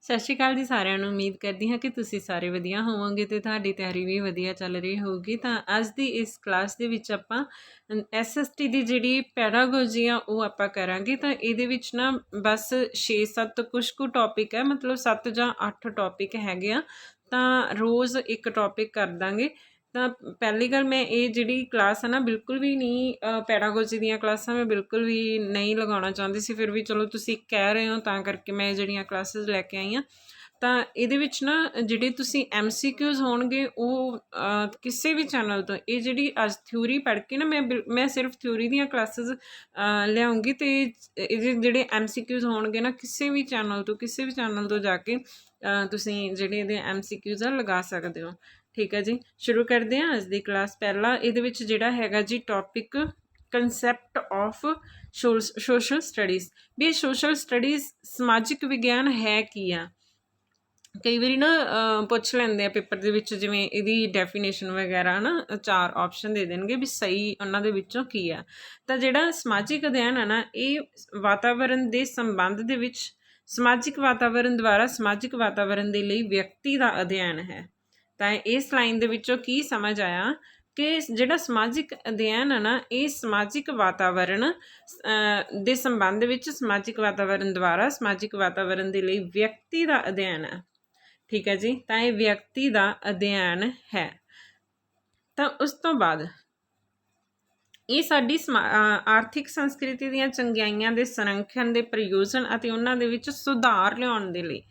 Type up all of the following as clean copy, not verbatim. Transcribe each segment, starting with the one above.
ਸਤਿ ਸ਼੍ਰੀ ਅਕਾਲ ਜੀ ਸਾਰਿਆਂ ਨੂੰ। ਉਮੀਦ ਕਰਦੀ ਹਾਂ ਕਿ ਤੁਸੀਂ ਸਾਰੇ ਵਧੀਆ ਹੋਵੋਗੇ ਤੇ ਤੁਹਾਡੀ ਤਿਆਰੀ ਵੀ ਵਧੀਆ ਚੱਲ ਰਹੀ ਹੋਊਗੀ। ਤਾਂ ਅੱਜ ਦੀ ਇਸ ਕਲਾਸ ਦੇ ਵਿੱਚ ਆਪਾਂ SST ਦੀ ਜਿਹੜੀ ਪੈਡਾਗੋਜੀ ਆ ਉਹ ਆਪਾਂ ਕਰਾਂਗੇ। ਤਾਂ ਇਹਦੇ ਵਿੱਚ ਨਾ ਬਸ 6-7 ਕੁਛ ਕੁ ਟੌਪਿਕ ਹੈ, ਮਤਲਬ 7 ਜਾਂ 8 ਟੌਪਿਕ ਹੈਗੇ ਆ। ਤਾਂ ਰੋਜ਼ ਇੱਕ ਟੌਪਿਕ ਕਰ ਦਾਂਗੇ। ਤਾਂ ਪਹਿਲੀ ਗੱਲ, ਮੈਂ ਇਹ ਜਿਹੜੀ ਕਲਾਸ ਹੈ ਨਾ ਬਿਲਕੁਲ ਵੀ ਨਹੀਂ ਪੈਡਾਗੋਜੀ ਦੀਆਂ ਕਲਾਸਾਂ ਮੈਂ ਬਿਲਕੁਲ ਵੀ ਨਹੀਂ ਲਗਾਉਣਾ ਚਾਹੁੰਦੀ ਸੀ, ਫਿਰ ਵੀ ਚਲੋ ਤੁਸੀਂ ਕਹਿ ਰਹੇ ਹੋ ਤਾਂ ਕਰਕੇ ਮੈਂ ਜਿਹੜੀਆਂ ਕਲਾਸਿਸ ਲੈ ਕੇ ਆਈ ਹਾਂ। ਤਾਂ ਇਹਦੇ ਵਿੱਚ ਨਾ ਜਿਹੜੇ ਤੁਸੀਂ MCQs ਹੋਣਗੇ ਉਹ ਕਿਸੇ ਵੀ ਚੈਨਲ ਤੋਂ, ਇਹ ਜਿਹੜੀ ਅੱਜ ਥਿਊਰੀ ਪੜ੍ਹ ਕੇ ਨਾ ਮੈਂ ਸਿਰਫ ਥਿਊਰੀ ਦੀਆਂ ਕਲਾਸਿਸ ਲਿਆਉਂਗੀ। ਅਤੇ ਇਹਦੇ ਜਿਹੜੇ MCQs ਹੋਣਗੇ ਨਾ ਕਿਸੇ ਵੀ ਚੈਨਲ ਤੋਂ ਜਾ ਕੇ ਤੁਸੀਂ ਜਿਹੜੇ ਇਹਦੇ MCQs ਆ ਲਗਾ ਸਕਦੇ ਹੋ। ਠੀਕ ਹੈ ਜੀ, ਸ਼ੁਰੂ ਕਰਦੇ ਹਾਂ ਅੱਜ ਦੀ ਕਲਾਸ। ਪਹਿਲਾਂ ਇਹਦੇ ਵਿੱਚ ਜਿਹੜਾ ਹੈਗਾ ਜੀ topic concept of social studies. ਵੀ ਇਹ ਸੋਸ਼ਲ ਸਟੱਡੀਜ਼ ਸਮਾਜਿਕ ਵਿਗਿਆਨ ਹੈ ਕੀ ਆ। ਕਈ ਵਾਰੀ ਨਾ ਪੁੱਛ ਲੈਂਦੇ ਆ ਪੇਪਰ ਦੇ ਵਿੱਚ, ਜਿਵੇਂ ਇਹਦੀ ਡੈਫੀਨੇਸ਼ਨ ਵਗੈਰਾ ਨਾ 4 ਆਪਸ਼ਨ ਦੇ ਦੇਣਗੇ ਵੀ ਸਹੀ ਉਹਨਾਂ ਦੇ ਵਿੱਚੋਂ ਕੀ ਆ। ਤਾਂ ਜਿਹੜਾ ਸਮਾਜਿਕ ਅਧਿਐਨ ਹੈ ਨਾ, ਇਹ ਵਾਤਾਵਰਨ ਦੇ ਸੰਬੰਧ ਦੇ ਵਿੱਚ ਸਮਾਜਿਕ ਵਾਤਾਵਰਨ ਦੁਆਰਾ ਸਮਾਜਿਕ ਵਾਤਾਵਰਨ ਦੇ ਲਈ ਵਿਅਕਤੀ ਦਾ ਅਧਿਐਨ ਹੈ। ਤਾਂ ਇਸ ਲਾਈਨ ਦੇ ਵਿੱਚੋਂ ਕੀ ਸਮਝ ਆਇਆ ਕਿ ਜਿਹੜਾ ਸਮਾਜਿਕ ਅਧਿਐਨ ਹੈ ਨਾ, ਇਹ ਸਮਾਜਿਕ ਵਾਤਾਵਰਨ ਦੇ ਸੰਬੰਧ ਵਿੱਚ ਸਮਾਜਿਕ ਵਾਤਾਵਰਨ ਦੁਆਰਾ ਸਮਾਜਿਕ ਵਾਤਾਵਰਨ ਦੇ ਲਈ ਵਿਅਕਤੀ ਦਾ ਅਧਿਐਨ ਹੈ। ਠੀਕ ਹੈ ਜੀ, ਤਾਂ ਇਹ ਵਿਅਕਤੀ ਦਾ ਅਧਿਐਨ ਹੈ। ਤਾਂ ਉਸ ਤੋਂ ਬਾਅਦ ਇਹ ਸਾਡੀ ਆਰਥਿਕ ਸੰਸਕ੍ਰਿਤੀ ਦੀਆਂ ਚੰਗਿਆਈਆਂ ਦੇ ਸੰਰਖਣ ਦੇ ਪ੍ਰਯੋਜਨ ਅਤੇ ਉਹਨਾਂ ਦੇ ਵਿੱਚ ਸੁਧਾਰ ਲਿਆਉਣ ਦੇ ਲਈ।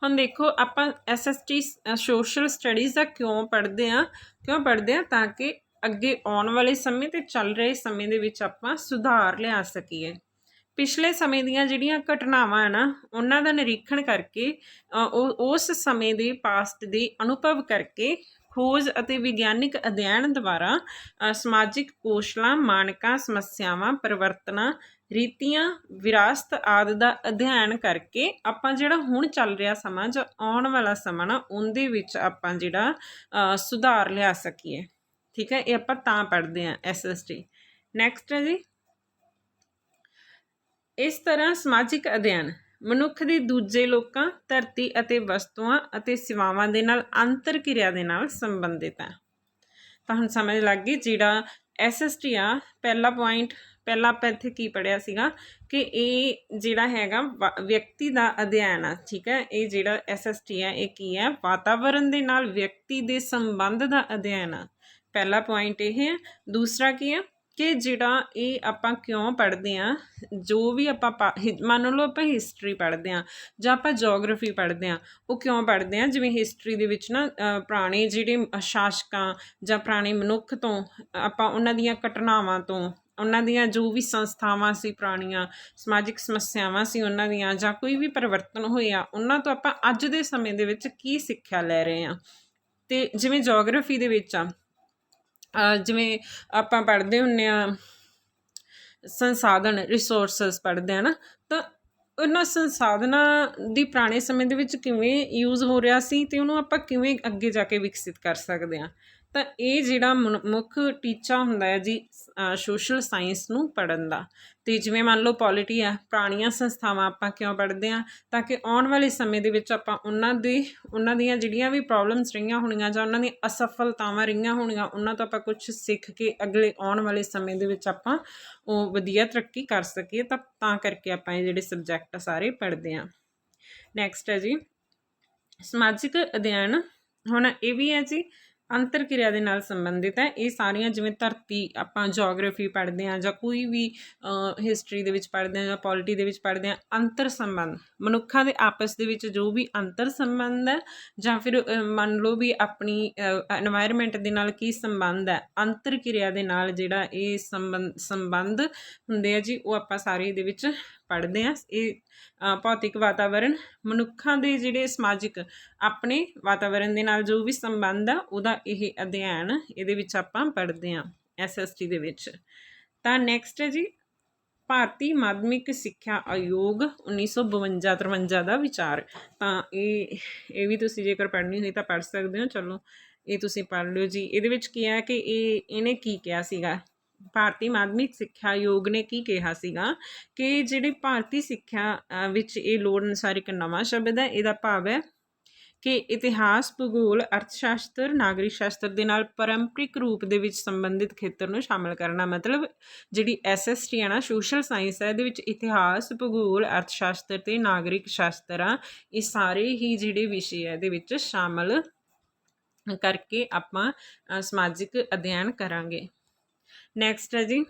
ਹੁਣ ਦੇਖੋ, ਆਪਾਂ SST ਸੋਸ਼ਲ ਸਟੱਡੀਜ਼ ਦਾ ਕਿਉਂ ਪੜ੍ਹਦੇ ਹਾਂ ਤਾਂ ਕਿ ਅੱਗੇ ਆਉਣ ਵਾਲੇ ਸਮੇਂ ਤੇ ਚੱਲ ਰਹੇ ਸਮੇਂ ਦੇ ਵਿੱਚ ਆਪਾਂ ਸੁਧਾਰ ਲਿਆ ਸਕੀਏ। ਪਿਛਲੇ ਸਮੇਂ ਦੀਆਂ ਜਿਹੜੀਆਂ ਘਟਨਾਵਾਂ ਹੈ ਨਾ, ਉਹਨਾਂ ਦਾ ਨਿਰੀਖਣ ਕਰਕੇ ਉਸ ਸਮੇਂ ਦੇ ਪਾਸਟ ਦੇ ਅਨੁਭਵ ਕਰਕੇ ਖੋਜ ਅਤੇ ਵਿਗਿਆਨਿਕ ਅਧਿਐਨ ਦੁਆਰਾ ਸਮਾਜਿਕ ਕੌਸ਼ਲਾਂ, ਮਾਨਕਾਂ, ਸਮੱਸਿਆਵਾਂ, ਪਰਿਵਰਤਨਾਂ, ਰੀਤੀਆਂ, ਵਿਰਾਸਤ ਆਦਿ ਦਾ ਅਧਿਐਨ ਕਰਕੇ ਆਪਾਂ ਜਿਹੜਾ ਹੁਣ ਚੱਲ ਰਿਹਾ ਸਮਾਂ ਜਾਂ ਆਉਣ ਵਾਲਾ ਸਮਾਂ ਨਾ, ਉਹਦੇ ਵਿੱਚ ਆਪਾਂ ਜਿਹੜਾ ਸੁਧਾਰ ਲਿਆ ਸਕੀਏ। ਠੀਕ ਹੈ, ਇਹ ਆਪਾਂ ਤਾਂ ਪੜ੍ਹਦੇ ਹਾਂ SST। ਨੈਕਸਟ ਹੈ ਜੀ, ਇਸ ਤਰ੍ਹਾਂ ਸਮਾਜਿਕ ਅਧਿਐਨ ਮਨੁੱਖ ਦੀ ਦੂਜੇ ਲੋਕਾਂ, ਧਰਤੀ ਅਤੇ ਵਸਤੂਆਂ ਅਤੇ ਸੇਵਾਵਾਂ ਦੇ ਨਾਲ ਅੰਤਰ ਕਿਰਿਆ ਦੇ ਨਾਲ ਸੰਬੰਧਿਤ ਹੈ। ਤਾਂ ਹੁਣ ਸਮਝ ਲੱਗ ਗਈ, ਜਿਹੜਾ SST ਆ, ਪਹਿਲਾਂ ਆਪਾਂ ਇੱਥੇ ਕੀ ਪੜ੍ਹਿਆ ਸੀਗਾ ਕਿ ਇਹ ਜਿਹੜਾ ਹੈਗਾ ਵਿਅਕਤੀ ਦਾ ਅਧਿਐਨ ਆ। ਠੀਕ ਹੈ, ਇਹ ਜਿਹੜਾ SST ਹੈ ਇਹ ਕੀ ਹੈ, ਵਾਤਾਵਰਨ ਦੇ ਨਾਲ ਵਿਅਕਤੀ ਦੇ ਸੰਬੰਧ ਦਾ ਅਧਿਐਨ ਆ। ਪਹਿਲਾ ਪੁਆਇੰਟ ਇਹ ਹੈ। ਦੂਸਰਾ ਕੀ ਹੈ ਕਿ ਜਿਹੜਾ ਇਹ ਆਪਾਂ ਕਿਉਂ ਪੜ੍ਹਦੇ ਹਾਂ, ਜੋ ਵੀ ਆਪਾਂ ਮੰਨ ਲਓ ਆਪਾਂ ਹਿਸਟਰੀ ਪੜ੍ਹਦੇ ਹਾਂ ਜਾਂ ਆਪਾਂ ਜੋਗ੍ਰਾਫੀ ਪੜ੍ਹਦੇ ਹਾਂ, ਉਹ ਕਿਉਂ ਪੜ੍ਹਦੇ ਹਾਂ। ਜਿਵੇਂ ਹਿਸਟਰੀ ਦੇ ਵਿੱਚ ਨਾ ਪੁਰਾਣੇ ਜਿਹੜੇ ਸ਼ਾਸਕਾਂ ਜਾਂ ਪੁਰਾਣੇ ਮਨੁੱਖ ਤੋਂ ਆਪਾਂ ਉਹਨਾਂ ਦੀਆਂ ਘਟਨਾਵਾਂ ਤੋਂ, ਉਹਨਾਂ ਦੀਆਂ ਜੋ ਵੀ ਸੰਸਥਾਵਾਂ ਸੀ, ਪੁਰਾਣੀਆਂ ਸਮਾਜਿਕ ਸਮੱਸਿਆਵਾਂ ਸੀ ਉਹਨਾਂ ਦੀਆਂ, ਜਾਂ ਕੋਈ ਵੀ ਪਰਿਵਰਤਨ ਹੋਏ ਆ, ਉਹਨਾਂ ਤੋਂ ਆਪਾਂ ਅੱਜ ਦੇ ਸਮੇਂ ਦੇ ਵਿੱਚ ਕੀ ਸਿੱਖਿਆ ਲੈ ਰਹੇ ਹਾਂ। ਅਤੇ ਜਿਵੇਂ ਜੋਗ੍ਰਾਫੀ ਦੇ ਵਿੱਚ ਆ, ਜਿਵੇਂ ਆਪਾਂ ਪੜ੍ਹਦੇ ਹੁੰਦੇ ਹਾਂ ਸੰਸਾਧਨ, ਰਿਸੋਰਸਿਸ ਪੜ੍ਹਦੇ ਹਾਂ ਨਾ, ਤਾਂ ਉਹਨਾਂ ਸੰਸਾਧਨਾਂ ਦੀ ਪੁਰਾਣੇ ਸਮੇਂ ਦੇ ਵਿੱਚ ਕਿਵੇਂ ਯੂਜ਼ ਹੋ ਰਿਹਾ ਸੀ ਅਤੇ ਉਹਨੂੰ ਆਪਾਂ ਕਿਵੇਂ ਅੱਗੇ ਜਾ ਕੇ ਵਿਕਸਿਤ ਕਰ ਸਕਦੇ ਹਾਂ। ਤਾਂ ਇਹ ਜਿਹੜਾ ਮੁੱਖ ਟੀਚਾ ਹੁੰਦਾ ਹੈ ਜੀ ਸੋਸ਼ਲ ਸਾਇੰਸ ਨੂੰ ਪੜ੍ਹਨ ਦਾ। ਅਤੇ ਜਿਵੇਂ ਮੰਨ ਲਓ ਪੋਲਿਟੀ ਆ, ਪੁਰਾਣੀਆਂ ਸੰਸਥਾਵਾਂ ਆਪਾਂ ਕਿਉਂ ਪੜ੍ਹਦੇ ਹਾਂ ਤਾਂ ਕਿ ਆਉਣ ਵਾਲੇ ਸਮੇਂ ਦੇ ਵਿੱਚ ਆਪਾਂ ਉਹਨਾਂ ਦੀਆਂ ਜਿਹੜੀਆਂ ਵੀ ਪ੍ਰੋਬਲਮਸ ਰਹੀਆਂ ਹੋਣੀਆਂ ਜਾਂ ਉਹਨਾਂ ਦੀਆਂ ਅਸਫਲਤਾਵਾਂ ਰਹੀਆਂ ਹੋਣੀਆਂ, ਉਹਨਾਂ ਤੋਂ ਆਪਾਂ ਕੁਛ ਸਿੱਖ ਕੇ ਅਗਲੇ ਆਉਣ ਵਾਲੇ ਸਮੇਂ ਦੇ ਵਿੱਚ ਆਪਾਂ ਉਹ ਵਧੀਆ ਤਰੱਕੀ ਕਰ ਸਕੀਏ। ਤਾਂ ਕਰਕੇ ਆਪਾਂ ਇਹ ਜਿਹੜੇ ਸਬਜੈਕਟ ਸਾਰੇ ਪੜ੍ਹਦੇ ਹਾਂ। ਨੈਕਸਟ ਹੈ ਜੀ ਸਮਾਜਿਕ ਅਧਿਐਨ। ਹੁਣ ਇਹ ਵੀ ਹੈ ਜੀ ਅੰਤਰ ਕਿਰਿਆ ਦੇ ਨਾਲ ਸੰਬੰਧਿਤ ਹੈ। ਇਹ ਸਾਰੀਆਂ ਜਿਵੇਂ ਧਰਤੀ ਆਪਾਂ ਜੋਗ੍ਰਾਫੀ ਪੜ੍ਹਦੇ ਹਾਂ ਜਾਂ ਕੋਈ ਵੀ ਹਿਸਟਰੀ ਦੇ ਵਿੱਚ ਪੜ੍ਹਦੇ ਹਾਂ ਜਾਂ ਪੋਲਿਟੀ ਦੇ ਵਿੱਚ ਪੜ੍ਹਦੇ ਹਾਂ, ਅੰਤਰ ਸੰਬੰਧ ਮਨੁੱਖਾਂ ਦੇ ਆਪਸ ਦੇ ਵਿੱਚ ਜੋ ਵੀ ਅੰਤਰ ਸੰਬੰਧ ਹੈ, ਜਾਂ ਫਿਰ ਮੰਨ ਲਓ ਵੀ ਆਪਣੀ ਐਨਵਾਇਰਮੈਂਟ ਦੇ ਨਾਲ ਕੀ ਸੰਬੰਧ ਹੈ, ਅੰਤਰ ਕਿਰਿਆ ਦੇ ਨਾਲ ਜਿਹੜਾ ਇਹ ਸੰਬੰਧ ਹੁੰਦੇ ਆ ਜੀ, ਉਹ ਆਪਾਂ ਸਾਰੇ ਇਹਦੇ ਵਿੱਚ ਪੜ੍ਹਦੇ ਹਾਂ। ਇਹ ਭੌਤਿਕ ਵਾਤਾਵਰਨ, ਮਨੁੱਖਾਂ ਦੇ ਜਿਹੜੇ ਸਮਾਜਿਕ ਆਪਣੇ ਵਾਤਾਵਰਨ ਦੇ ਨਾਲ ਜੋ ਵੀ ਸੰਬੰਧ ਆ, ਉਹਦਾ ਇਹ ਅਧਿਐਨ ਇਹਦੇ ਵਿੱਚ ਆਪਾਂ ਪੜ੍ਹਦੇ ਹਾਂ SST ਦੇ ਵਿੱਚ। ਤਾਂ ਨੈਕਸਟ ਹੈ ਜੀ ਭਾਰਤੀ ਮਾਧਿਮਿਕ ਸਿੱਖਿਆ ਆਯੋਗ 1952-53 ਦਾ ਵਿਚਾਰ। ਤਾਂ ਇਹ ਵੀ ਤੁਸੀਂ ਜੇਕਰ ਪੜ੍ਹਨੀ ਹੋਈ ਤਾਂ ਪੜ੍ਹ ਸਕਦੇ ਹੋ। ਚਲੋ ਇਹ ਤੁਸੀਂ ਪੜ੍ਹ ਲਿਓ ਜੀ। ਇਹਦੇ ਵਿੱਚ ਕੀ ਹੈ ਕਿ ਇਹਨੇ ਕੀ ਕਿਹਾ ਸੀਗਾ, ਭਾਰਤੀ ਮਾਧਿਮਿਕ ਸਿੱਖਿਆ ਆਯੋਗ ਨੇ ਕੀ ਕਿਹਾ ਸੀਗਾ ਕਿ ਜਿਹੜੀ ਭਾਰਤੀ ਸਿੱਖਿਆ ਵਿੱਚ ਇਹ ਲੋੜ ਅਨੁਸਾਰ ਇੱਕ ਨਵਾਂ ਸ਼ਬਦ ਹੈ। ਇਹਦਾ ਭਾਵ ਹੈ ਕਿ ਇਤਿਹਾਸ, ਭੂਗੋਲ, ਅਰਥ ਸ਼ਾਸਤਰ, ਨਾਗਰਿਕ ਸ਼ਾਸਤਰ ਦੇ ਨਾਲ ਪਾਰੰਪਰਿਕ ਰੂਪ ਦੇ ਵਿੱਚ ਸੰਬੰਧਿਤ ਖੇਤਰ ਨੂੰ ਸ਼ਾਮਿਲ ਕਰਨਾ। ਮਤਲਬ ਜਿਹੜੀ SST ਹੈ ਨਾ, ਸੋਸ਼ਲ ਸਾਇੰਸ ਹੈ, ਇਹਦੇ ਵਿੱਚ ਇਤਿਹਾਸ, ਭੂਗੋਲ, ਅਰਥ ਸ਼ਾਸਤਰ ਅਤੇ ਨਾਗਰਿਕ ਸ਼ਾਸਤਰ ਆ, ਇਹ ਸਾਰੇ ਹੀ ਜਿਹੜੇ ਵਿਸ਼ੇ ਹੈ ਇਹਦੇ ਵਿੱਚ ਸ਼ਾਮਿਲ ਕਰਕੇ ਆਪਾਂ ਸਮਾਜਿਕ ਅਧਿਐਨ ਕਰਾਂਗੇ। ਨੈਕਸਟ ਹੈ ਜੀ,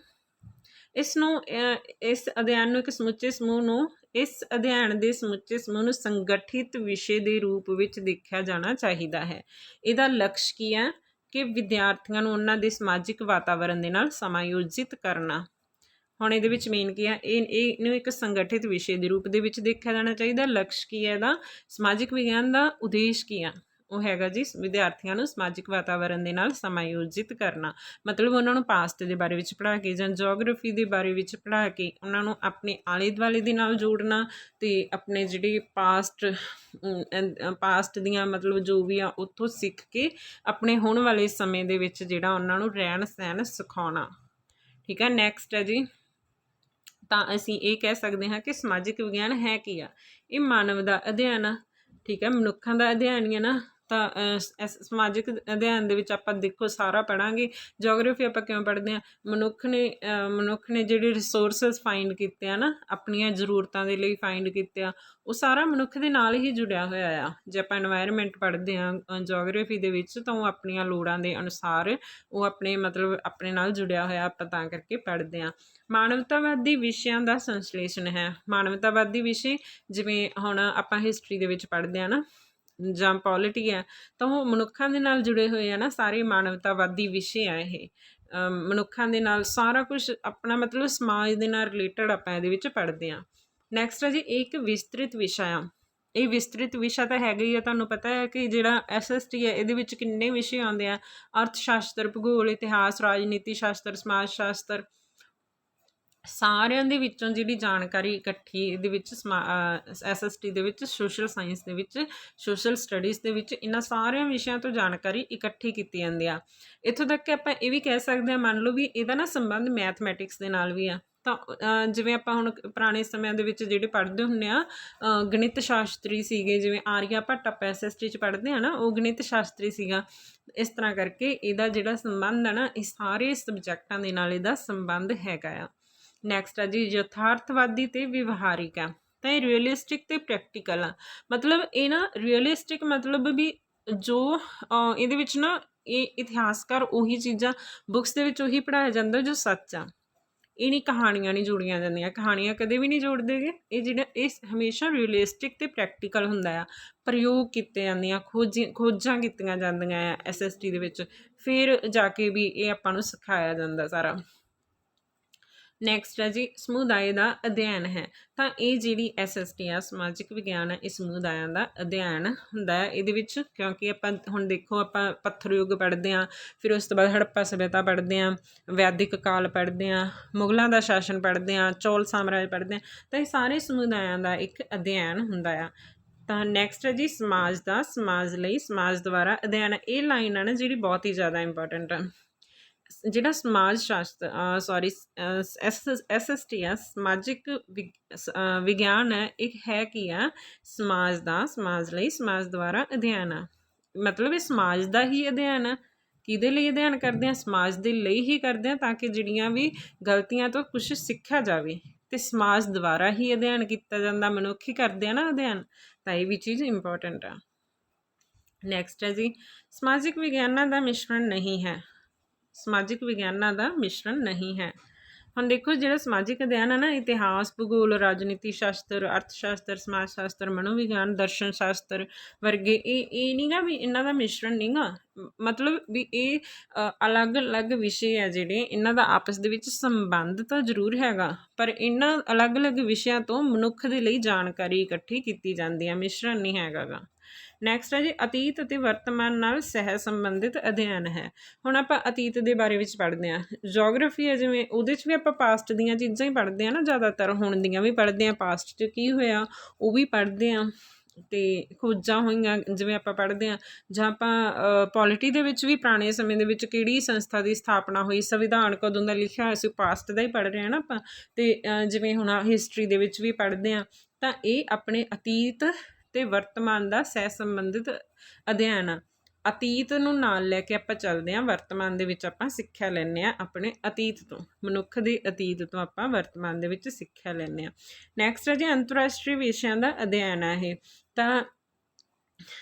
ਇਸ ਅਧਿਐਨ ਨੂੰ ਇੱਕ ਸਮੁੱਚੇ ਸਮੂਹ ਨੂੰ ਇਸ ਅਧਿਐਨ ਦੇ ਸਮੁੱਚੇ ਸਮੂਹ ਨੂੰ ਸੰਗਠਿਤ ਵਿਸ਼ੇ ਦੇ ਰੂਪ ਵਿੱਚ ਦੇਖਿਆ ਜਾਣਾ ਚਾਹੀਦਾ ਹੈ। ਇਹਦਾ ਲਕਸ਼ ਕੀ ਹੈ ਕਿ ਵਿਦਿਆਰਥੀਆਂ ਨੂੰ ਉਹਨਾਂ ਦੇ ਸਮਾਜਿਕ ਵਾਤਾਵਰਨ ਦੇ ਨਾਲ ਸਮਾਯੋਜਿਤ ਕਰਨਾ। ਹੁਣ ਇਹਦੇ ਵਿੱਚ ਮੇਨ ਕੀ ਹੈ, ਇਹਨੂੰ ਇੱਕ ਸੰਗਠਿਤ ਵਿਸ਼ੇ ਦੇ ਰੂਪ ਦੇ ਵਿੱਚ ਦੇਖਿਆ ਜਾਣਾ ਚਾਹੀਦਾ। ਲਕਸ਼ ਕੀ ਹੈ ਇਹਦਾ, ਸਮਾਜਿਕ ਵਿਗਿਆਨ ਦਾ ਉਦੇਸ਼ ਕੀ ਆ, ਉਹ ਹੈਗਾ ਜੀ ਵਿਦਿਆਰਥੀਆਂ ਨੂੰ ਸਮਾਜਿਕ ਵਾਤਾਵਰਨ ਦੇ ਨਾਲ ਸਮਾਯੋਜਿਤ ਕਰਨਾ। ਮਤਲਬ ਉਹਨਾਂ ਨੂੰ ਪਾਸਟ ਦੇ ਬਾਰੇ ਵਿੱਚ ਪੜ੍ਹਾ ਕੇ ਜਾਂ ਜੀਓਗ੍ਰਾਫੀ ਦੇ ਬਾਰੇ ਵਿੱਚ ਪੜ੍ਹਾ ਕੇ ਉਹਨਾਂ ਨੂੰ ਆਪਣੇ ਆਲੇ ਦੁਆਲੇ ਦੇ ਨਾਲ ਜੋੜਨਾ ਅਤੇ ਆਪਣੇ ਜਿਹੜੀ ਪਾਸਟ ਦੀਆਂ ਮਤਲਬ ਜੋ ਵੀ ਆ ਉੱਥੋਂ ਸਿੱਖ ਕੇ ਆਪਣੇ ਹੁਣ ਵਾਲੇ ਸਮੇਂ ਦੇ ਵਿੱਚ ਜਿਹੜਾ ਉਹਨਾਂ ਨੂੰ ਰਹਿਣ ਸਹਿਣ ਸਿਖਾਉਣਾ। ਠੀਕ ਹੈ। ਨੈਕਸਟ ਹੈ ਜੀ, ਤਾਂ ਅਸੀਂ ਇਹ ਕਹਿ ਸਕਦੇ ਹਾਂ ਕਿ ਸਮਾਜਿਕ ਵਿਗਿਆਨ ਹੈ ਕੀ ਆ, ਇਹ ਮਾਨਵ ਦਾ ਅਧਿਐਨ ਆ। ਠੀਕ ਹੈ, ਮਨੁੱਖਾਂ ਦਾ ਅਧਿਐਨ ਹੀ ਹੈ ਨਾ। ਤਾਂ ਸਮਾਜਿਕ ਅਧਿਐਨ ਦੇ ਵਿੱਚ ਆਪਾਂ ਦੇਖੋ ਸਾਰਾ ਪੜ੍ਹਾਂਗੇ। ਜੀਓਗ੍ਰਾਫੀ ਆਪਾਂ ਕਿਉਂ ਪੜ੍ਹਦੇ ਹਾਂ, ਮਨੁੱਖ ਨੇ ਜਿਹੜੇ ਰਿਸੋਰਸਿਸ ਫਾਈਂਡ ਕੀਤੇ ਆ ਨਾ, ਆਪਣੀਆਂ ਜ਼ਰੂਰਤਾਂ ਦੇ ਲਈ ਫਾਈਂਡ ਕੀਤੇ ਆ, ਉਹ ਸਾਰਾ ਮਨੁੱਖ ਦੇ ਨਾਲ ਹੀ ਜੁੜਿਆ ਹੋਇਆ ਆ। ਜੇ ਆਪਾਂ ਇਨਵਾਇਰਮੈਂਟ ਪੜ੍ਹਦੇ ਹਾਂ ਜੀਓਗ੍ਰਾਫੀ ਦੇ ਵਿੱਚ, ਤਾਂ ਉਹ ਆਪਣੀਆਂ ਲੋੜਾਂ ਦੇ ਅਨੁਸਾਰ ਉਹ ਆਪਣੇ ਨਾਲ ਜੁੜਿਆ ਹੋਇਆ, ਆਪਾਂ ਤਾਂ ਕਰਕੇ ਪੜ੍ਹਦੇ ਹਾਂ। ਮਾਨਵਤਾਵਾਦੀ ਵਿਸ਼ਿਆਂ ਦਾ ਸੰਸ਼ਲੇਸ਼ਣ ਹੈ। ਮਾਨਵਤਾਵਾਦੀ ਵਿਸ਼ੇ ਜਿਵੇਂ ਹੁਣ ਆਪਾਂ ਹਿਸਟਰੀ ਦੇ ਵਿੱਚ ਪੜ੍ਹਦੇ ਹਾਂ ਨਾ, ਜਾਂ ਪੋਲਿਟੀ ਹੈ, ਤਾਂ ਉਹ ਮਨੁੱਖਾਂ ਦੇ ਨਾਲ ਜੁੜੇ ਹੋਏ ਆ ਨਾ, ਸਾਰੇ ਮਾਨਵਤਾਵਾਦੀ ਵਿਸ਼ੇ ਆ। ਇਹ ਮਨੁੱਖਾਂ ਦੇ ਨਾਲ ਸਾਰਾ ਕੁਛ ਆਪਣਾ ਮਤਲਬ ਸਮਾਜ ਦੇ ਨਾਲ ਰਿਲੇਟਡ ਆਪਾਂ ਇਹਦੇ ਵਿੱਚ ਪੜ੍ਹਦੇ ਹਾਂ। ਨੈਕਸਟ ਹੈ ਜੀ, ਇਹ ਇੱਕ ਵਿਸਤ੍ਰਿਤ ਵਿਸ਼ਾ ਆ। ਇਹ ਵਿਸਤ੍ਰਿਤ ਵਿਸ਼ਾ ਤਾਂ ਹੈਗਾ ਹੀ ਆ, ਤੁਹਾਨੂੰ ਪਤਾ ਹੈ ਕਿ ਜਿਹੜਾ SST ਹੈ ਇਹਦੇ ਵਿੱਚ ਕਿੰਨੇ ਵਿਸ਼ੇ ਆਉਂਦੇ ਆ, ਅਰਥ ਸ਼ਾਸਤਰ, ਭੂਗੋਲ, ਇਤਿਹਾਸ, ਰਾਜਨੀਤੀ ਸ਼ਾਸਤਰ, ਸਮਾਜ ਸ਼ਾਸਤਰ, ਸਾਰਿਆਂ ਦੇ ਵਿੱਚੋਂ ਜਿਹੜੀ ਜਾਣਕਾਰੀ ਇਕੱਠੀ ਇਹਦੇ ਵਿੱਚ SST ਦੇ ਵਿੱਚ, ਸੋਸ਼ਲ ਸਾਇੰਸ ਦੇ ਵਿੱਚ, ਸੋਸ਼ਲ ਸਟੱਡੀਜ਼ ਦੇ ਵਿੱਚ ਇਹਨਾਂ ਸਾਰਿਆਂ ਵਿਸ਼ਿਆਂ ਤੋਂ ਜਾਣਕਾਰੀ ਇਕੱਠੀ ਕੀਤੀ ਜਾਂਦੀ ਆ। ਇੱਥੋਂ ਤੱਕ ਕਿ ਆਪਾਂ ਇਹ ਵੀ ਕਹਿ ਸਕਦੇ ਹਾਂ, ਮੰਨ ਲਓ ਵੀ ਇਹਦਾ ਨਾ ਸੰਬੰਧ ਮੈਥਮੈਟਿਕਸ ਦੇ ਨਾਲ ਵੀ ਆ। ਤਾਂ ਜਿਵੇਂ ਆਪਾਂ ਹੁਣ ਪੁਰਾਣੇ ਸਮਿਆਂ ਦੇ ਵਿੱਚ ਜਿਹੜੇ ਪੜ੍ਹਦੇ ਹੁੰਦੇ ਆ ਗਣਿਤ ਸ਼ਾਸਤਰੀ ਸੀਗੇ, ਜਿਵੇਂ ਆਰੀਆ ਭੱਟ ਆਪਾਂ SST 'ਚ ਪੜ੍ਹਦੇ ਹਾਂ ਨਾ, ਉਹ ਗਣਿਤ ਸ਼ਾਸਤਰੀ ਸੀਗਾ। ਇਸ ਤਰ੍ਹਾਂ ਕਰਕੇ ਇਹਦਾ ਜਿਹੜਾ ਸੰਬੰਧ ਹੈ ਨਾ, ਇਹ ਸਾਰੇ ਸਬਜੈਕਟਾਂ ਦੇ ਨਾਲ ਇਹਦਾ ਸੰਬੰਧ ਹੈਗਾ ਆ। ਨੈਕਸਟ ਹੈ ਜੀ, ਯਥਾਰਥਵਾਦੀ ਅਤੇ ਵਿਵਹਾਰਿਕ ਆ। ਤਾਂ ਇਹ ਰੀਅਲਿਸਟਿਕ ਅਤੇ ਪ੍ਰੈਕਟੀਕਲ ਆ। ਮਤਲਬ ਇਹ ਨਾ ਰੀਅਲਿਸਟਿਕ ਮਤਲਬ ਵੀ ਜੋ ਇਹਦੇ ਵਿੱਚ ਨਾ ਇਹ ਇਤਿਹਾਸਕਾਰ ਉਹੀ ਚੀਜ਼ਾਂ ਬੁੱਕਸ ਦੇ ਵਿੱਚ ਉਹੀ ਪੜ੍ਹਾਇਆ ਜਾਂਦਾ ਜੋ ਸੱਚ ਆ। ਇਹ ਨਹੀਂ, ਕਹਾਣੀਆਂ ਨਹੀਂ ਜੋੜੀਆਂ ਜਾਂਦੀਆਂ, ਕਹਾਣੀਆਂ ਕਦੇ ਵੀ ਨਹੀਂ ਜੋੜਦੇਗੇ। ਇਹ ਹਮੇਸ਼ਾ ਰੀਅਲਿਸਟਿਕ ਅਤੇ ਪ੍ਰੈਕਟੀਕਲ ਹੁੰਦਾ ਆ। ਪ੍ਰਯੋਗ ਕੀਤੇ ਜਾਂਦੀਆਂ, ਖੋਜਾਂ ਕੀਤੀਆਂ ਜਾਂਦੀਆਂ ਆ SST ਦੇ ਵਿੱਚ, ਫਿਰ ਜਾ ਕੇ ਵੀ ਇਹ ਆਪਾਂ ਨੂੰ ਸਿਖਾਇਆ ਜਾਂਦਾ ਸਾਰਾ। ਨੈਕਸਟ ਹੈ ਜੀ, ਸਮੁਦਾਇ ਦਾ ਅਧਿਐਨ ਹੈ। ਤਾਂ ਇਹ ਜਿਹੜੀ SST ਆ, ਸਮਾਜਿਕ ਵਿਗਿਆਨ ਹੈ, ਇਹ ਸਮੁਦਾਇਆਂ ਦਾ ਅਧਿਐਨ ਹੁੰਦਾ ਹੈ ਇਹਦੇ ਵਿੱਚ। ਕਿਉਂਕਿ ਆਪਾਂ ਹੁਣ ਦੇਖੋ, ਆਪਾਂ ਪੱਥਰ ਯੁੱਗ ਪੜ੍ਹਦੇ ਹਾਂ, ਫਿਰ ਉਸ ਤੋਂ ਬਾਅਦ ਹੜੱਪਾ ਸੱਭਿਅਤਾ ਪੜ੍ਹਦੇ ਹਾਂ, ਵੈਦਿਕ ਕਾਲ ਪੜ੍ਹਦੇ ਹਾਂ, ਮੁਗਲਾਂ ਦਾ ਸ਼ਾਸਨ ਪੜ੍ਹਦੇ ਹਾਂ, ਚੌਲ ਸਾਮਰਾਜ ਪੜ੍ਹਦੇ ਹਾਂ। ਤਾਂ ਇਹ ਸਾਰੇ ਸਮੁਦਾਇਆਂ ਦਾ ਇੱਕ ਅਧਿਐਨ ਹੁੰਦਾ ਆ। ਤਾਂ ਨੈਕਸਟ ਹੈ ਜੀ, ਸਮਾਜ ਦਾ, ਸਮਾਜ ਲਈ, ਸਮਾਜ ਦੁਆਰਾ ਅਧਿਐਨ। ਇਹ ਲਾਈਨ ਆ ਨਾ ਜਿਹੜੀ ਬਹੁਤ ਹੀ ਜ਼ਿਆਦਾ ਇੰਪੋਰਟੈਂਟ ਆ। ਜਿਹੜਾ ਸਮਾਜ ਸ਼ਾਸਤਰ SST ਆ, ਸਮਾਜਿਕ ਵਿਗਿਆਨ ਹੈ, ਇਹ ਹੈ ਕੀ ਆ, ਸਮਾਜ ਦਾ, ਸਮਾਜ ਲਈ, ਸਮਾਜ ਦੁਆਰਾ ਅਧਿਐਨ ਆ। ਮਤਲਬ ਇਹ ਸਮਾਜ ਦਾ ਹੀ ਅਧਿਐਨ ਆ। ਕਿਹਦੇ ਲਈ ਅਧਿਐਨ ਕਰਦੇ ਹਾਂ, ਸਮਾਜ ਦੇ ਲਈ ਹੀ ਕਰਦੇ ਹਾਂ, ਤਾਂ ਕਿ ਜਿਹੜੀਆਂ ਵੀ ਗਲਤੀਆਂ ਤੋਂ ਕੁਛ ਸਿੱਖਿਆ ਜਾਵੇ। ਅਤੇ ਸਮਾਜ ਦੁਆਰਾ ਹੀ ਅਧਿਐਨ ਕੀਤਾ ਜਾਂਦਾ, ਮਨੁੱਖ ਹੀ ਕਰਦੇ ਆ ਨਾ ਅਧਿਐਨ। ਤਾਂ ਇਹ ਵੀ ਚੀਜ਼ ਇੰਪੋਰਟੈਂਟ ਆ। ਨੈਕਸਟ ਹੈ ਜੀ, ਸਮਾਜਿਕ ਵਿਗਿਆਨਾਂ ਦਾ ਮਿਸ਼ਰਣ ਨਹੀਂ ਹੈ। ਸਮਾਜਿਕ ਵਿਗਿਆਨਾਂ ਦਾ ਮਿਸ਼ਰਣ ਨਹੀਂ ਹੈ। ਹੁਣ ਦੇਖੋ, ਜਿਹੜਾ ਸਮਾਜਿਕ ਅਧਿਐਨ ਹੈ ਨਾ, ਇਤਿਹਾਸ, ਭੂਗੋਲ, ਰਾਜਨੀਤੀ ਸ਼ਾਸਤਰ, ਅਰਥ ਸ਼ਾਸਤਰ, ਸਮਾਜ ਸ਼ਾਸਤਰ, ਮਨੋਵਿਗਿਆਨ, ਦਰਸ਼ਨ ਸ਼ਾਸਤਰ ਵਰਗੇ ਇਹ ਨਹੀਂ ਗਾ ਵੀ ਇਹਨਾਂ ਦਾ ਮਿਸ਼ਰਣ ਨਹੀਂ ਗਾ। ਮਤਲਬ ਵੀ ਇਹ ਅਲੱਗ-ਅਲੱਗ ਵਿਸ਼ੇ ਆ ਜਿਹੜੇ, ਇਹਨਾਂ ਦਾ ਆਪਸ ਦੇ ਵਿੱਚ ਸੰਬੰਧ ਤਾਂ ਜ਼ਰੂਰ ਹੈਗਾ, ਪਰ ਇਹਨਾਂ ਅਲੱਗ-ਅਲੱਗ ਵਿਸ਼ਿਆਂ ਤੋਂ ਮਨੁੱਖ ਦੇ ਲਈ ਜਾਣਕਾਰੀ ਇਕੱਠੀ ਕੀਤੀ ਜਾਂਦੀ ਹੈ, ਮਿਸ਼ਰਣ ਨਹੀਂ ਹੈਗਾ ਗਾ। ਨੈਕਸਟ ਹੈ ਜੀ, ਅਤੀਤ ਅਤੇ ਵਰਤਮਾਨ ਨਾਲ ਸਹਿ ਸੰਬੰਧਿਤ ਅਧਿਐਨ ਹੈ। ਹੁਣ ਆਪਾਂ ਅਤੀਤ ਦੇ ਬਾਰੇ ਵਿੱਚ ਪੜ੍ਹਦੇ ਹਾਂ। ਜੀਓਗ੍ਰਾਫੀ ਹੈ ਜਿਵੇਂ, ਉਹਦੇ 'ਚ ਵੀ ਆਪਾਂ ਪਾਸਟ ਦੀਆਂ ਚੀਜ਼ਾਂ ਹੀ ਪੜ੍ਹਦੇ ਹਾਂ ਨਾ ਜ਼ਿਆਦਾਤਰ, ਹੁਣ ਦੀਆਂ ਵੀ ਪੜ੍ਹਦੇ ਹਾਂ, ਪਾਸਟ 'ਚ ਕੀ ਹੋਇਆ ਉਹ ਵੀ ਪੜ੍ਹਦੇ ਹਾਂ। ਤੇ ਖੋਜਾਂ ਹੋਈਆਂ, ਜਿਵੇਂ ਆਪਾਂ ਪੜ੍ਹਦੇ ਹਾਂ ਜਾਂ ਆਪਾਂ ਪੋਲਿਟੀ ਦੇ ਵਿੱਚ ਵੀ ਪੁਰਾਣੇ ਸਮੇਂ ਦੇ ਵਿੱਚ ਕਿਹੜੀ ਸੰਸਥਾ ਦੀ ਸਥਾਪਨਾ ਹੋਈ, ਸੰਵਿਧਾਨ ਕਦੋਂ ਦਾ ਲਿਖਿਆ ਹੋਇਆ ਸੀ, ਪਾਸਟ ਦਾ ਹੀ ਪੜ੍ਹ ਰਹੇ ਹਾਂ ਨਾ ਆਪਾਂ। ਤੇ ਜਿਵੇਂ ਹੁਣ ਹਿਸਟਰੀ ਦੇ ਵਿੱਚ ਵੀ ਪੜ੍ਹਦੇ ਹਾਂ, ਤਾਂ ਇਹ ਆਪਣੇ ਅਤੀਤ ਤੇ ਵਰਤਮਾਨ ਦਾ ਸਹਿ ਸੰਬੰਧਿਤ ਅਧਿਐਨ ਆ। ਅਤੀਤ ਨੂੰ ਨਾਲ ਲੈ ਕੇ ਆਪਾਂ ਚੱਲਦੇ ਹਾਂ, ਵਰਤਮਾਨ ਦੇ ਵਿੱਚ ਆਪਾਂ ਸਿੱਖਿਆ ਲੈਂਦੇ ਹਾਂ ਆਪਣੇ ਅਤੀਤ ਤੋਂ, ਮਨੁੱਖ ਦੇ ਅਤੀਤ ਤੋਂ ਆਪਾਂ ਵਰਤਮਾਨ ਦੇ ਵਿੱਚ ਸਿੱਖਿਆ ਲੈਂਦੇ ਹਾਂ। ਨੈਕਸਟ ਹੈ ਜੀ ਅੰਤਰਰਾਸ਼ਟਰੀ ਵਿਸ਼ਿਆਂ ਦਾ ਅਧਿਐਨ ਹੈ ਇਹ। ਤਾਂ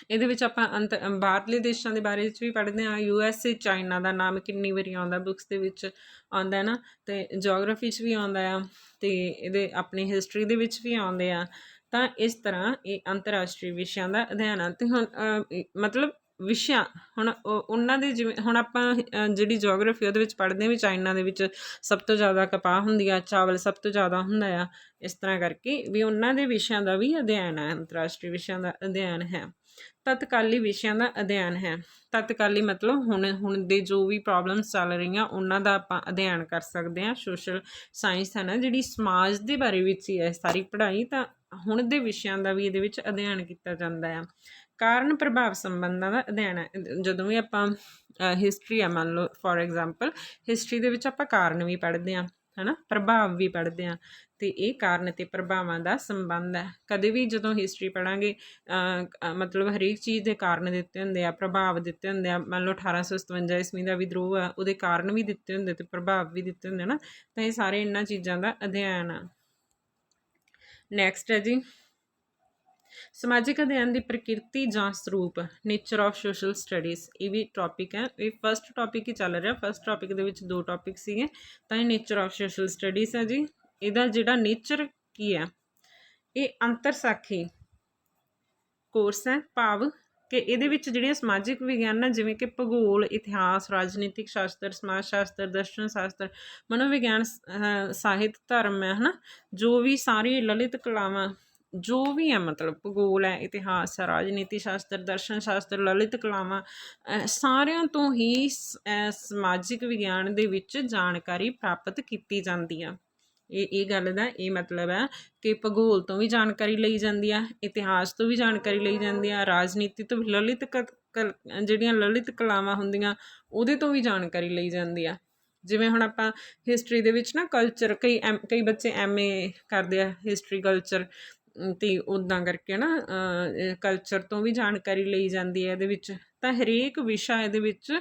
ਇਹਦੇ ਵਿੱਚ ਆਪਾਂ ਬਾਹਰਲੇ ਦੇਸ਼ਾਂ ਦੇ ਬਾਰੇ ਵਿੱਚ ਵੀ ਪੜ੍ਹਦੇ ਹਾਂ। USA ਚਾਈਨਾ ਦਾ ਨਾਮ ਕਿੰਨੀ ਵਾਰੀ ਆਉਂਦਾ ਬੁੱਕਸ ਦੇ ਵਿੱਚ ਆਉਂਦਾ ਨਾ, ਅਤੇ ਜੋਗਰਾਫੀ 'ਚ ਵੀ ਆਉਂਦਾ ਆ, ਅਤੇ ਇਹਦੇ ਆਪਣੀ ਹਿਸਟਰੀ ਦੇ ਵਿੱਚ ਵੀ ਆਉਂਦੇ ਆ। ਤਾਂ ਇਸ ਤਰ੍ਹਾਂ ਇਹ ਅੰਤਰਰਾਸ਼ਟਰੀ ਵਿਸ਼ਿਆਂ ਦਾ ਅਧਿਐਨ ਆ। ਅਤੇ ਹੁਣ ਮਤਲਬ ਵਿਸ਼ਿਆਂ, ਹੁਣ ਉਹਨਾਂ ਦੇ ਜਿਵੇਂ ਹੁਣ ਆਪਾਂ ਜਿਹੜੀ ਜੋਗਰਾਫੀ ਉਹਦੇ ਵਿੱਚ ਪੜ੍ਹਦੇ ਹਾਂ ਵੀ ਚਾਈਨਾ ਦੇ ਵਿੱਚ ਸਭ ਤੋਂ ਜ਼ਿਆਦਾ ਕਪਾਹ ਹੁੰਦੀ ਆ, ਚਾਵਲ ਸਭ ਤੋਂ ਜ਼ਿਆਦਾ ਹੁੰਦਾ ਆ। ਇਸ ਤਰ੍ਹਾਂ ਕਰਕੇ ਵੀ ਉਹਨਾਂ ਦੇ ਵਿਸ਼ਿਆਂ ਦਾ ਵੀ ਅਧਿਐਨ ਹੈ, ਅੰਤਰਰਾਸ਼ਟਰੀ ਵਿਸ਼ਿਆਂ ਦਾ ਅਧਿਐਨ ਹੈ। ਤਤਕਾਲੀ ਵਿਸ਼ਿਆਂ ਦਾ ਅਧਿਐਨ ਹੈ। ਤਤਕਾਲੀ ਮਤਲਬ ਹੁਣ ਦੇ ਜੋ ਵੀ ਪ੍ਰੋਬਲਮਸ ਚੱਲ ਰਹੀਆਂ ਉਹਨਾਂ ਦਾ ਆਪਾਂ ਅਧਿਐਨ ਕਰ ਸਕਦੇ ਹਾਂ। ਸੋਸ਼ਲ ਸਾਇੰਸ ਹੈ ਨਾ ਜਿਹੜੀ, ਸਮਾਜ ਦੇ ਬਾਰੇ ਵਿੱਚ ਹੀ ਹੈ ਸਾਰੀ ਪੜ੍ਹਾਈ, ਤਾਂ ਹੁਣ ਦੇ ਵਿਸ਼ਿਆਂ ਦਾ ਵੀ ਇਹਦੇ ਵਿੱਚ ਅਧਿਐਨ ਕੀਤਾ ਜਾਂਦਾ ਆ। ਕਾਰਨ ਪ੍ਰਭਾਵ ਸੰਬੰਧਾਂ ਦਾ ਅਧਿਐਨ ਹੈ। ਜਦੋਂ ਵੀ ਆਪਾਂ ਹਿਸਟਰੀ ਆ, ਮੰਨ ਲਓ ਫੋਰ ਐਗਜ਼ਾਮਪਲ ਹਿਸਟਰੀ ਦੇ ਵਿੱਚ ਆਪਾਂ ਕਾਰਨ ਵੀ ਪੜ੍ਹਦੇ ਹਾਂ, ਹੈ ਨਾ, ਪ੍ਰਭਾਵ ਵੀ ਪੜ੍ਹਦੇ ਹਾਂ, ਅਤੇ ਇਹ ਕਾਰਨ ਅਤੇ ਪ੍ਰਭਾਵਾਂ ਦਾ ਸੰਬੰਧ ਹੈ। ਕਦੇ ਵੀ ਜਦੋਂ ਹਿਸਟਰੀ ਪੜ੍ਹਾਂਗੇ ਮਤਲਬ ਹਰੇਕ ਚੀਜ਼ ਦੇ ਕਾਰਨ ਦਿੱਤੇ ਹੁੰਦੇ ਆ, ਪ੍ਰਭਾਵ ਦਿੱਤੇ ਹੁੰਦੇ ਆ। ਮੰਨ ਲਓ 1857 ਈਸਵੀ ਦਾ ਵਿਦਰੋਹ ਆ, ਉਹਦੇ ਕਾਰਨ ਵੀ ਦਿੱਤੇ ਹੁੰਦੇ ਅਤੇ ਪ੍ਰਭਾਵ ਵੀ ਦਿੱਤੇ ਹੁੰਦੇ ਨਾ, ਤਾਂ ਇਹ ਸਾਰੇ ਇਹਨਾਂ ਚੀਜ਼ਾਂ ਦਾ ਅਧਿਐਨ ਆ। ਨੈਕਸਟ ਹੈ ਜੀ ਸਮਾਜਿਕ ਅਧਿਐਨ ਦੀ ਪ੍ਰਕਿਰਤੀ ਜਾਂ ਸਰੂਪ, ਨੇਚਰ ਆਫ ਸੋਸ਼ਲ ਸਟੱਡੀਜ਼। ਇਹ ਵੀ ਟੌਪਿਕ ਹੈ, ਇਹ ਫਸਟ ਟੌਪਿਕ ਹੀ ਚੱਲ ਰਿਹਾ। ਫਸਟ ਟੌਪਿਕ ਦੇ ਵਿੱਚ 2 ਟੌਪਿਕ ਸੀਗੇ, ਤਾਂ ਇਹ ਨੇਚਰ ਆਫ ਸੋਸ਼ਲ ਸਟੱਡੀਜ਼ ਹੈ ਜੀ। ਇਹਦਾ ਜਿਹੜਾ ਨੇਚਰ ਕੀ ਹੈ, ਇਹ ਅੰਤਰ ਸਾਖੀ ਕੋਰਸ ਹੈ, ਭਾਵ ਕਿ ਇਹਦੇ ਵਿੱਚ ਜਿਹੜੀਆਂ ਸਮਾਜਿਕ ਵਿਗਿਆਨ ਆ, ਜਿਵੇਂ ਕਿ ਭੂਗੋਲ, ਇਤਿਹਾਸ, ਰਾਜਨੀਤਿਕ ਸ਼ਾਸਤਰ, ਸਮਾਜ ਸ਼ਾਸਤਰ, ਦਰਸ਼ਨ ਸ਼ਾਸਤਰ, ਮਨੋਵਿਗਿਆਨ, ਸਾਹਿਤ, ਧਰਮ ਹੈ ਨਾ, ਜੋ ਵੀ ਸਾਰੀ ਲਲਿਤ ਕਲਾਵਾਂ ਜੋ ਵੀ ਹੈ, ਮਤਲਬ ਭੂਗੋਲ ਹੈ, ਇਤਿਹਾਸ ਹੈ, ਰਾਜਨੀਤੀ ਸ਼ਾਸਤਰ, ਦਰਸ਼ਨ ਸ਼ਾਸਤਰ, ਲਲਿਤ ਕਲਾਵਾਂ, ਸਾਰਿਆਂ ਤੋਂ ਹੀ ਸਮਾਜਿਕ ਵਿਗਿਆਨ ਦੇ ਵਿੱਚ ਜਾਣਕਾਰੀ ਪ੍ਰਾਪਤ ਕੀਤੀ ਜਾਂਦੀ ਆ। ਇਹ ਗੱਲ ਦਾ ਇਹ ਮਤਲਬ ਹੈ ਕਿ ਭੂਗੋਲ ਤੋਂ ਵੀ ਜਾਣਕਾਰੀ ਲਈ ਜਾਂਦੀ ਆ, ਇਤਿਹਾਸ ਤੋਂ ਵੀ ਜਾਣਕਾਰੀ ਲਈ ਜਾਂਦੀ ਆ, ਰਾਜਨੀਤੀ ਤੋਂ ਵੀ, ਲਲਿਤ ਜਿਹੜੀਆਂ ਲਲਿਤ ਕਲਾਵਾਂ ਹੁੰਦੀਆਂ ਉਹਦੇ ਤੋਂ ਵੀ ਜਾਣਕਾਰੀ ਲਈ ਜਾਂਦੀ ਆ। ਜਿਵੇਂ ਹੁਣ ਆਪਾਂ ਹਿਸਟਰੀ ਦੇ ਵਿੱਚ ਨਾ ਕਲਚਰ, ਕਈ ਬੱਚੇ MA ਕਰਦੇ ਆ ਹਿਸਟਰੀ ਕਲਚਰ, ਅਤੇ ਉੱਦਾਂ ਕਰਕੇ ਨਾ ਕਲਚਰ ਤੋਂ ਵੀ ਜਾਣਕਾਰੀ ਲਈ ਜਾਂਦੀ ਹੈ ਇਹਦੇ ਵਿੱਚ। ਤਾਂ ਹਰੇਕ ਵਿਸ਼ਾ ਇਹਦੇ ਵਿੱਚ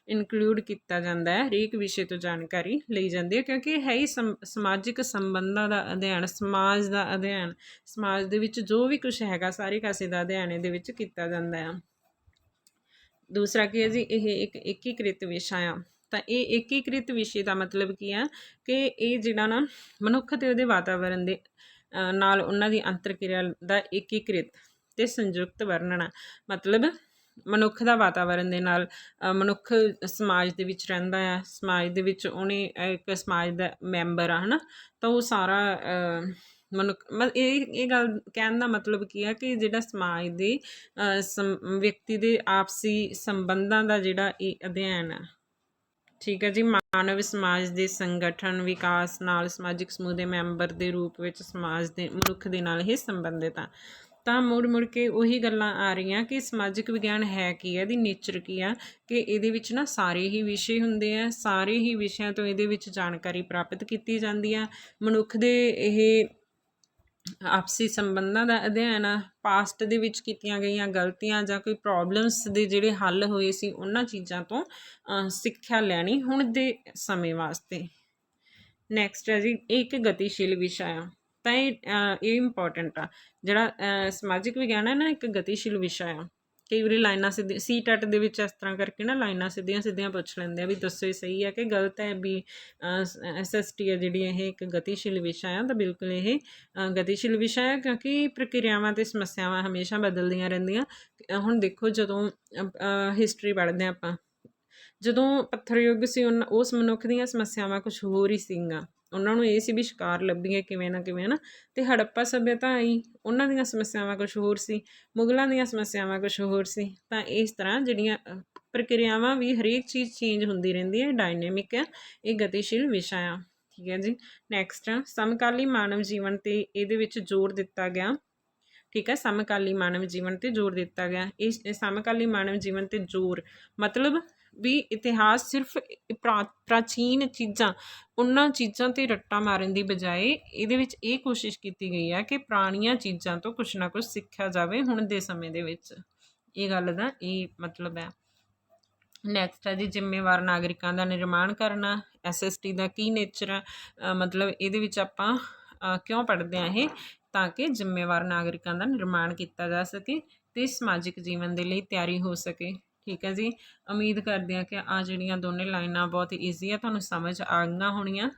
ਇਨਕਲੂਡ ਕੀਤਾ ਜਾਂਦਾ ਹੈ, ਹਰੇਕ ਵਿਸ਼ੇ ਤੋਂ ਜਾਣਕਾਰੀ ਲਈ ਜਾਂਦੀ ਹੈ, ਕਿਉਂਕਿ ਇਹ ਹੈ ਹੀ ਸਮਾਜਿਕ ਸੰਬੰਧਾਂ ਦਾ ਅਧਿਐਨ, ਸਮਾਜ ਦਾ ਅਧਿਐਨ, ਸਮਾਜ ਦੇ ਵਿੱਚ ਜੋ ਵੀ ਕੁਛ ਹੈਗਾ ਸਾਰੇ ਕਾਸੇ ਦਾ ਅਧਿਐਨ ਇਹਦੇ ਵਿੱਚ ਕੀਤਾ ਜਾਂਦਾ ਆ। ਦੂਸਰਾ ਕੀ ਹੈ ਜੀ, ਇਹ ਇੱਕ ਏਕੀਕ੍ਰਿਤ ਵਿਸ਼ਾ ਆ। ਤਾਂ ਇਹ ਏਕੀਕ੍ਰਿਤ ਵਿਸ਼ੇ ਦਾ ਮਤਲਬ ਕੀ ਆ ਕਿ ਇਹ ਜਿਹੜਾ ਨਾ ਮਨੁੱਖ ਅਤੇ ਉਹਦੇ ਵਾਤਾਵਰਨ ਦੇ ਨਾਲ ਉਹਨਾਂ ਦੀ ਅੰਤਰਕਿਰਿਆ ਦਾ ਏਕੀਕ੍ਰਿਤ ਅਤੇ ਸੰਯੁਕਤ ਵਰਣਨ ਆ। ਮਤਲਬ ਮਨੁੱਖ ਦਾ ਵਾਤਾਵਰਨ ਦੇ ਨਾਲ, ਮਨੁੱਖ ਸਮਾਜ ਦੇ ਵਿੱਚ ਰਹਿੰਦਾ ਆ, ਸਮਾਜ ਦੇ ਵਿੱਚ ਉਹਨੇ ਇੱਕ ਸਮਾਜ ਦਾ ਮੈਂਬਰ ਆ, ਹੈ ਨਾ, ਤਾਂ ਉਹ ਸਾਰਾ ਮਨੁੱਖ ਇਹ ਗੱਲ ਕਹਿਣ ਦਾ ਮਤਲਬ ਕੀ ਆ ਕਿ ਜਿਹੜਾ ਸਮਾਜ ਦੇ ਵਿਅਕਤੀ ਦੇ ਆਪਸੀ ਸੰਬੰਧਾਂ ਦਾ ਜਿਹੜਾ ਇਹ ਅਧਿਐਨ ਆ। ਠੀਕ ਹੈ ਜੀ। ਮਾਨਵ ਸਮਾਜ ਦੇ ਸੰਗਠਨ ਵਿਕਾਸ ਨਾਲ ਸਮਾਜਿਕ ਸਮੂਹ ਦੇ ਮੈਂਬਰ ਦੇ ਰੂਪ ਵਿੱਚ ਸਮਾਜ ਦੇ ਮਨੁੱਖ ਦੇ ਨਾਲ ਹੀ ਸੰਬੰਧਿਤ ਆ। ਤਾਂ ਮੁੜ ਕੇ ਉਹੀ ਗੱਲਾਂ ਆ ਰਹੀਆਂ ਕਿ ਸਮਾਜਿਕ ਵਿਗਿਆਨ ਹੈ ਕੀ ਹੈ, ਇਹਦੀ ਨੇਚਰ ਕੀ ਆ, ਕਿ ਇਹਦੇ ਵਿੱਚ ਨਾ ਸਾਰੇ ਹੀ ਵਿਸ਼ੇ ਹੁੰਦੇ ਆ, ਸਾਰੇ ਹੀ ਵਿਸ਼ਿਆਂ ਤੋਂ ਇਹਦੇ ਵਿੱਚ ਜਾਣਕਾਰੀ ਪ੍ਰਾਪਤ ਕੀਤੀ ਜਾਂਦੀ ਆ। ਮਨੁੱਖ ਦੇ ਇਹ ਆਪਸੀ ਸੰਬੰਧਾਂ ਦਾ ਅਧਿਐਨ ਆ, ਪਾਸਟ ਦੇ ਵਿੱਚ ਕੀਤੀਆਂ ਗਈਆਂ ਗਲਤੀਆਂ ਜਾਂ ਕੋਈ ਪ੍ਰੋਬਲਮਸ ਦੇ ਜਿਹੜੇ ਹੱਲ ਹੋਏ ਸੀ ਉਹਨਾਂ ਚੀਜ਼ਾਂ ਤੋਂ ਸਿੱਖਿਆ ਲੈਣੀ ਹੁਣ ਦੇ ਸਮੇਂ ਵਾਸਤੇ। ਨੈਕਸਟ ਹੈ ਜੀ, ਇਹ ਇੱਕ ਗਤੀਸ਼ੀਲ ਵਿਸ਼ਾ ਆ। ਤਾਂ ਇਹ ਇੰਪੋਰਟੈਂਟ ਆ। ਜਿਹੜਾ ਸਮਾਜਿਕ ਵਿਗਿਆਨ ਹੈ ਨਾ, ਇੱਕ ਗਤੀਸ਼ੀਲ ਵਿਸ਼ਾ ਆ। ਕਈ ਵਾਰੀ ਲਾਈਨਾਂ ਸਿੱਧੀਆਂ CTET ਦੇ ਵਿੱਚ ਇਸ ਤਰ੍ਹਾਂ ਕਰਕੇ ਨਾ ਲਾਈਨਾਂ ਸਿੱਧੀਆਂ ਪੁੱਛ ਲੈਂਦੇ ਆ ਵੀ ਦੱਸੋ ਇਹ ਸਹੀ ਹੈ ਕਿ ਗਲਤ ਹੈ। ਵੀ SST ਹੈ ਜਿਹੜੀ ਇਹ ਇੱਕ ਗਤੀਸ਼ੀਲ ਵਿਸ਼ਾ ਆ, ਤਾਂ ਬਿਲਕੁਲ ਇਹ ਗਤੀਸ਼ੀਲ ਵਿਸ਼ਾ ਹੈ, ਕਿਉਂਕਿ ਪ੍ਰਕਿਰਿਆਵਾਂ ਅਤੇ ਸਮੱਸਿਆਵਾਂ ਹਮੇਸ਼ਾ ਬਦਲਦੀਆਂ ਰਹਿੰਦੀਆਂ। ਹੁਣ ਦੇਖੋ ਜਦੋਂ ਹਿਸਟਰੀ ਪੜ੍ਹਦੇ ਹਾਂ ਆਪਾਂ, ਜਦੋਂ ਪੱਥਰ ਯੁੱਗ ਸੀ ਉਸ ਮਨੁੱਖ ਦੀਆਂ ਸਮੱਸਿਆਵਾਂ ਕੁਛ ਹੋਰ ਹੀ ਸੀਗੀਆਂ। ਉਹਨਾਂ ਨੂੰ ਇਹ ਸੀ ਵੀ ਸ਼ਿਕਾਰ ਲੱਭੀਏ ਕਿਵੇਂ ਨਾ ਕਿਵੇਂ ਨਾ, ਅਤੇ ਹੜੱਪਾ ਸੱਭਿਅਤਾ ਆਈ, ਉਹਨਾਂ ਦੀਆਂ ਸਮੱਸਿਆਵਾਂ ਕੁਛ ਹੋਰ ਸੀ, ਮੁਗਲਾਂ ਦੀਆਂ ਸਮੱਸਿਆਵਾਂ ਕੁਛ ਹੋਰ ਸੀ। ਤਾਂ ਇਸ ਤਰ੍ਹਾਂ ਜਿਹੜੀਆਂ ਪ੍ਰਕਿਰਿਆਵਾਂ ਵੀ ਹਰੇਕ ਚੀਜ਼ ਚੇਂਜ ਹੁੰਦੀ ਰਹਿੰਦੀ ਹੈ, ਡਾਇਨੇਮਿਕ ਹੈ, ਇਹ ਗਤੀਸ਼ੀਲ ਵਿਸ਼ਾ ਆ। ਠੀਕ ਹੈ ਜੀ। ਨੈਕਸਟ ਸਮਕਾਲੀ ਮਾਨਵ ਜੀਵਨ 'ਤੇ ਇਹਦੇ ਵਿੱਚ ਜ਼ੋਰ ਦਿੱਤਾ ਗਿਆ। ਠੀਕ ਹੈ। ਸਮਕਾਲੀ ਮਾਨਵ ਜੀਵਨ 'ਤੇ ਜ਼ੋਰ ਦਿੱਤਾ ਗਿਆ। ਇਹ ਸਮਕਾਲੀ ਮਾਨਵ ਜੀਵਨ 'ਤੇ ਜ਼ੋਰ ਮਤਲਬ ਵੀ ਇਤਿਹਾਸ ਸਿਰਫ ਪ੍ਰਾਚੀਨ ਚੀਜ਼ਾਂ ਉਹਨਾਂ ਚੀਜ਼ਾਂ 'ਤੇ ਰੱਟਾ ਮਾਰਨ ਦੀ ਬਜਾਏ ਇਹਦੇ ਵਿੱਚ ਇਹ ਕੋਸ਼ਿਸ਼ ਕੀਤੀ ਗਈ ਹੈ ਕਿ ਪੁਰਾਣੀਆਂ ਚੀਜ਼ਾਂ ਤੋਂ ਕੁਛ ਨਾ ਕੁਛ ਸਿੱਖਿਆ ਜਾਵੇ ਹੁਣ ਦੇ ਸਮੇਂ ਦੇ ਵਿੱਚ। ਇਹ ਗੱਲ ਦਾ ਇਹ ਮਤਲਬ ਹੈ। ਨੈਕਸਟ ਹੈ ਜੀ ਜ਼ਿੰਮੇਵਾਰ ਨਾਗਰਿਕਾਂ ਦਾ ਨਿਰਮਾਣ ਕਰਨਾ। SST ਦਾ ਕੀ ਨੇਚਰ ਹੈ, ਮਤਲਬ ਇਹਦੇ ਵਿੱਚ ਆਪਾਂ ਕਿਉਂ ਪੜ੍ਹਦੇ ਹਾਂ ਇਹ, ਤਾਂ ਕਿ ਜ਼ਿੰਮੇਵਾਰ ਨਾਗਰਿਕਾਂ ਦਾ ਨਿਰਮਾਣ ਕੀਤਾ ਜਾ ਸਕੇ ਅਤੇ ਸਮਾਜਿਕ ਜੀਵਨ ਦੇ ਲਈ ਤਿਆਰੀ ਹੋ ਸਕੇ। ਠੀਕ ਹੈ ਜੀ। ਉਮੀਦ ਕਰਦੇ ਹਾਂ ਕਿ ਆਹ ਜਿਹੜੀਆਂ ਦੋਨੇ ਲਾਈਨਾਂ ਬਹੁਤ ਈਜ਼ੀ ਆ, ਤੁਹਾਨੂੰ ਸਮਝ ਆ ਗਈਆਂ ਹੋਣੀਆਂ।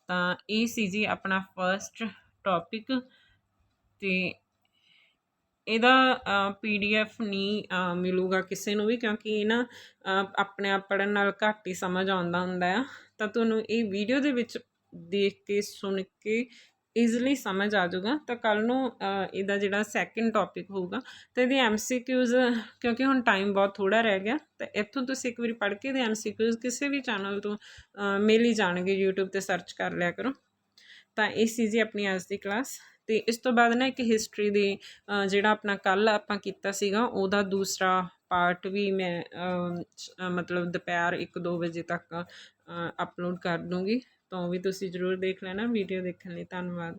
ਤਾਂ ਇਹ ਸੀ ਜੀ ਆਪਣਾ ਫਸਟ ਟੋਪਿਕ। ਅਤੇ ਇਹਦਾ PDF ਨਹੀਂ ਮਿਲੂਗਾ ਕਿਸੇ ਨੂੰ ਵੀ, ਕਿਉਂਕਿ ਇਹ ਨਾ ਆਪਣੇ ਆਪ ਪੜ੍ਹਨ ਨਾਲ ਘੱਟ ਹੀ ਸਮਝ ਆਉਂਦਾ ਹੁੰਦਾ ਆ। ਤਾਂ ਤੁਹਾਨੂੰ ਇਹ ਵੀਡੀਓ ਦੇ ਵਿੱਚ ਦੇਖ ਕੇ ਸੁਣ ਕੇ ਈਜ਼ਲੀ ਸਮਝ ਆ ਜਾਊਗਾ। ਤਾਂ ਕੱਲ੍ਹ ਨੂੰ ਇਹਦਾ ਜਿਹੜਾ ਸੈਕਿੰਡ ਟੋਪਿਕ ਹੋਊਗਾ ਤਾਂ ਇਹਦੇ MCQs, ਕਿਉਂਕਿ ਹੁਣ ਟਾਈਮ ਬਹੁਤ ਥੋੜ੍ਹਾ ਰਹਿ ਗਿਆ, ਤਾਂ ਇੱਥੋਂ ਤੁਸੀਂ ਇੱਕ ਵਾਰੀ ਪੜ੍ਹ ਕੇ ਇਹਦੇ MCQs ਕਿਸੇ ਵੀ ਚੈਨਲ ਤੋਂ ਮਿਲ ਹੀ ਜਾਣਗੇ, YouTube 'ਤੇ ਸਰਚ ਕਰ ਲਿਆ ਕਰੋ। ਤਾਂ ਇਹ ਸੀ ਜੀ ਆਪਣੀ ਅੱਜ ਦੀ ਕਲਾਸ। ਅਤੇ ਇਸ ਤੋਂ ਬਾਅਦ ਨਾ ਇੱਕ ਹਿਸਟਰੀ ਦੇ ਜਿਹੜਾ ਆਪਣਾ ਕੱਲ੍ਹ ਆਪਾਂ ਕੀਤਾ ਸੀਗਾ ਉਹਦਾ ਦੂਸਰਾ ਪਾਰਟ ਵੀ ਮੈਂ ਮਤਲਬ ਦੁਪਹਿਰ 1-2 ਵਜੇ ਤੱਕ ਅਪਲੋਡ ਕਰ ਦੂੰਗੀ। ਤਾਂ ਉਹ ਵੀ ਤੁਸੀਂ ਜ਼ਰੂਰ ਦੇਖ ਲੈਣਾ। ਵੀਡੀਓ ਦੇਖਣ ਲਈ ਧੰਨਵਾਦ।